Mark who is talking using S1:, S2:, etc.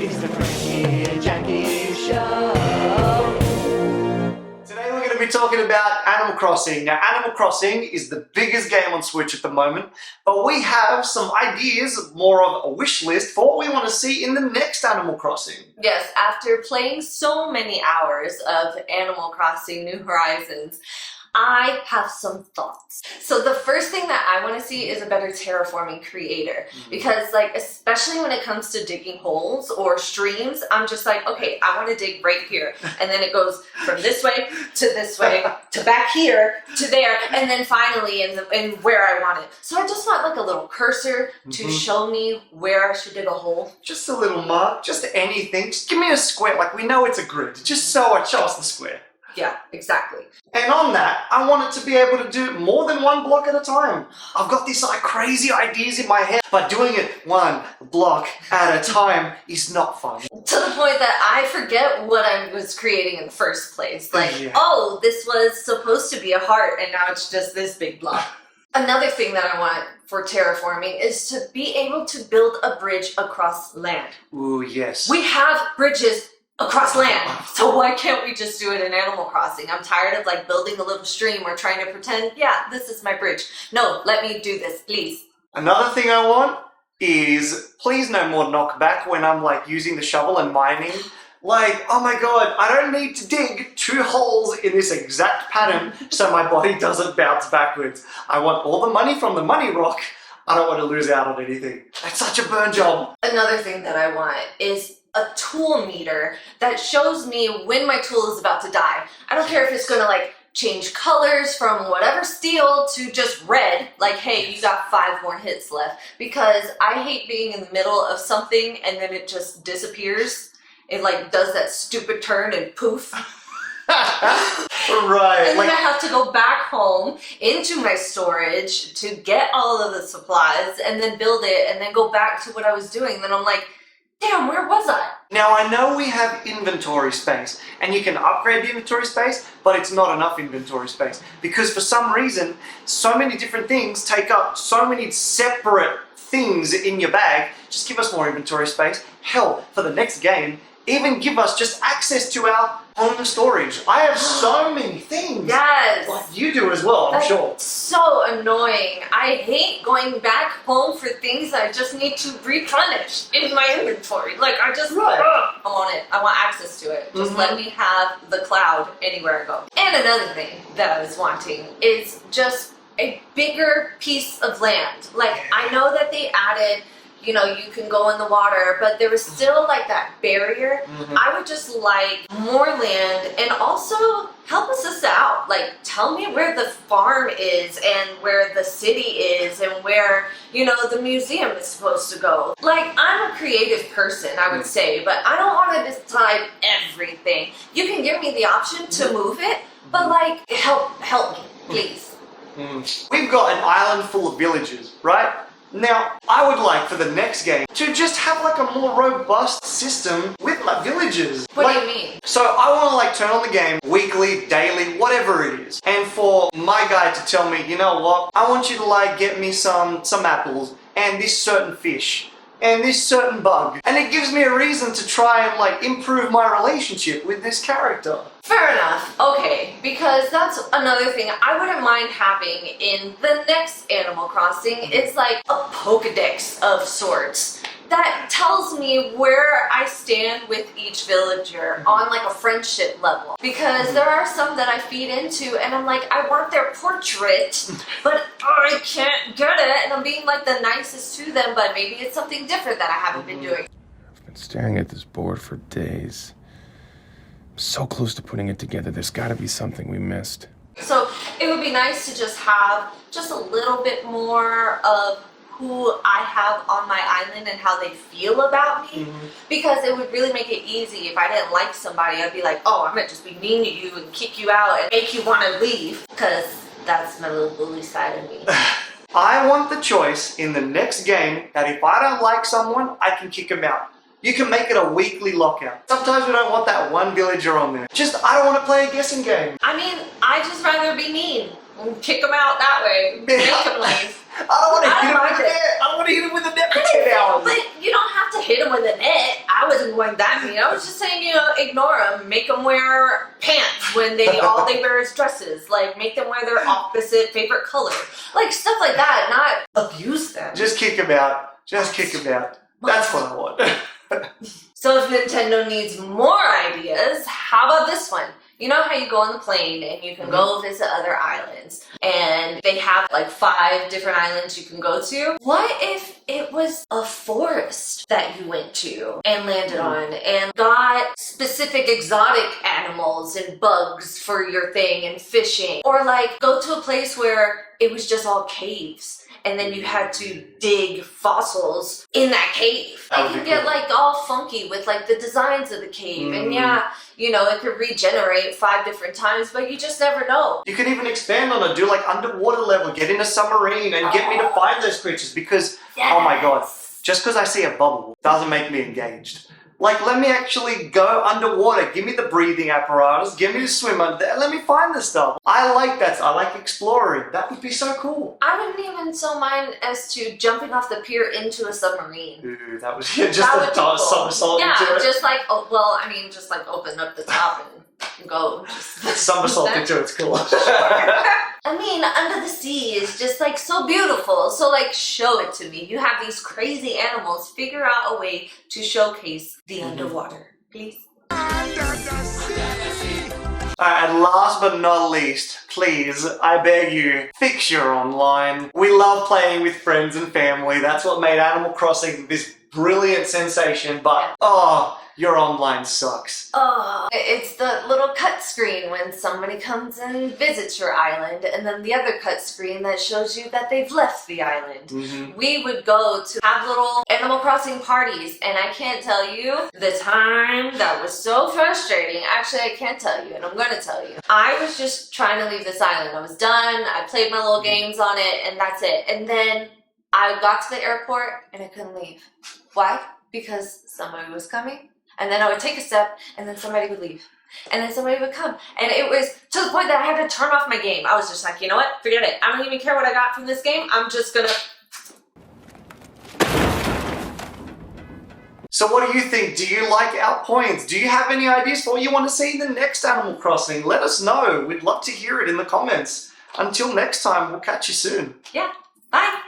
S1: It's the Frankie and Jackie Show. Today we're going to be talking about Animal Crossing. Now, Animal Crossing is the biggest game on Switch at the moment, but we have some ideas, more of a wish list for what we want to see in the next Animal Crossing.
S2: Yes, after playing so many hours of Animal Crossing New Horizons, I have some thoughts. So the first thing that I want to see is a better terraforming creator, because like, especially when it comes to digging holes or streams, I'm just like, okay, I want to dig right here. And then it goes from this way to back here to there. And then finally in where I want it. So I just want like a little cursor to show me where I should dig a hole.
S1: Just a little mark, just anything. Just give me a square, like we know it's a grid. Just show us the square.
S2: Yeah, exactly.
S1: And on that, I want it to be able to do more than one block at a time. I've got these like crazy ideas in my head, but doing it one block at a time is not fun.
S2: To the point that I forget what I was creating in the first place. Like, oh, this was supposed to be a heart and now it's just this big block. Another thing that I want for terraforming is to be able to build a bridge across land.
S1: Ooh, yes.
S2: We have bridges across land, so why can't we just do it in Animal Crossing? I'm tired of like building a little stream or trying to pretend, yeah, this is my bridge. No, let me do this, please.
S1: Another thing I want is please no more knockback when I'm like using the shovel and mining. Like, oh my god, I don't need to dig 2 holes in this exact pattern so my body doesn't bounce backwards. I want all the money from the money rock. I don't want to lose out on anything. That's such a burn job.
S2: Another thing that I want is a tool meter that shows me when my tool is about to die. I don't care if it's gonna like change colors from whatever steel to just red, like, hey, you got 5 more hits left, because I hate being in the middle of something and then it just disappears. It like does that stupid turn and poof.
S1: Right.
S2: And then I have to go back home into my storage to get all of the supplies and then build it and then go back to what I was doing. Then I'm like, damn, where was I?
S1: Now, I know we have inventory space, and you can upgrade the inventory space, but it's not enough inventory space. Because for some reason, so many different things take up so many separate things in your bag. Just give us more inventory space. Hell, for the next game, even give us just access to our home storage. I have so many things.
S2: Yes.
S1: Like you do as well, I'm sure.
S2: That's so annoying. I hate going back home for things I just need to replenish in my inventory. Like, I just, I want it. I want access to it. Just let me have the cloud anywhere I go. And another thing that I was wanting is just a bigger piece of land. Like, I know that they added, you know, you can go in the water, but there was still like that barrier. I would just like more land, and also help us out. Like, tell me where the farm is and where the city is and where, you know, the museum is supposed to go. Like, I'm a creative person, I would say, but I don't want to decide everything. You can give me the option to move it, but like, help me, please.
S1: We've got an island full of villages, right? Now, I would like for the next game to just have like a more robust system with my villages.
S2: What do you mean?
S1: So I want to like turn on the game weekly, daily, whatever it is. And for my guy to tell me, you know what, I want you to like get me some apples and this certain fish and this certain bug. And it gives me a reason to try and like improve my relationship with this character.
S2: Fair enough. Okay, because that's another thing I wouldn't mind having in the next Animal Crossing is like a Pokedex of sorts that tells me where I stand with each villager on like a friendship level. Because there are some that I feed into and I'm like, I want their portrait, but I can't get it, and I'm being like the nicest to them, but maybe it's something different that I haven't been doing.
S3: I've been staring at this board for days. So close to putting it together. There's got to be something we missed.
S2: So it would be nice to just have just a little bit more of who I have on my island and how they feel about me, because it would really make it easy. If I didn't like somebody, I'd be like, oh, I'm gonna just be mean to you and kick you out and make you want to leave, because that's my little bully side of me.
S1: I want the choice in the next game that if I don't like someone, I can kick them out. You can make it a weekly lockout. Sometimes we don't want that one villager on there. Just, I don't want to play a guessing game.
S2: I mean, I just rather be mean and kick them out that way. Make them leave.
S1: I don't want to hit him with the net. I don't want to hit him with the net for 10 hours.
S2: But you don't have to hit him with a net. I I wasn't going that mean. I was just saying, you know, ignore them. Make them wear pants when all they wear is dresses. Like, make them wear their opposite favorite color. Like, stuff like that, not abuse them.
S1: Just kick them out. Just kick them out. That's what I want.
S2: So if Nintendo needs more ideas, how about this one? You know how you go on the plane and you can go visit other islands and they have like 5 different islands you can go to? What if it was a forest that you went to and landed on and got specific exotic animals and bugs for your thing and fishing? Or like go to a place where it was just all caves and then you had to dig fossils in that cave. It can get like all funky with like the designs of the cave. And yeah, you know, it could regenerate 5 different times, but you just never know.
S1: You could even expand on it, do like underwater level, get in a submarine and get me to find those creatures because, oh my god, just because I see a bubble doesn't make me engaged. Like, let me actually go underwater, give me the breathing apparatus, give me to swim under there, let me find this stuff. I like that, I like exploring. That would be so cool.
S2: I wouldn't even so mind as to jumping off the pier into a submarine.
S1: Ooh, that was just a somersault into it.
S2: Yeah, just like, just like open up the top and go.
S1: Somersault into it's cool.
S2: I mean, Under the Sea is just like so beautiful. So like, show it to me. You have these crazy animals. Figure out a way to showcase the underwater, please.
S1: Alright, and last but not least, please, I beg you, fix your online. We love playing with friends and family. That's what made Animal Crossing this brilliant sensation, but your online sucks.
S2: Oh, it's the little cut screen when somebody comes and visits your island, and then the other cut screen that shows you that they've left the island. We would go to have little Animal Crossing parties, and I can't tell you the time that was so frustrating. Actually, I can't tell you, and I'm going to tell you. I was just trying to leave this island. I was done. I played my little games on it, and that's it. And then I got to the airport, and I couldn't leave. Why? Because somebody was coming. And then I would take a step, and then somebody would leave. And then somebody would come. And it was to the point that I had to turn off my game. I was just like, you know what? Forget it. I don't even care what I got from this game. I'm just gonna...
S1: So what do you think? Do you like our points? Do you have any ideas for what you want to see in the next Animal Crossing? Let us know. We'd love to hear it in the comments. Until next time, we'll catch you soon.
S2: Yeah. Bye.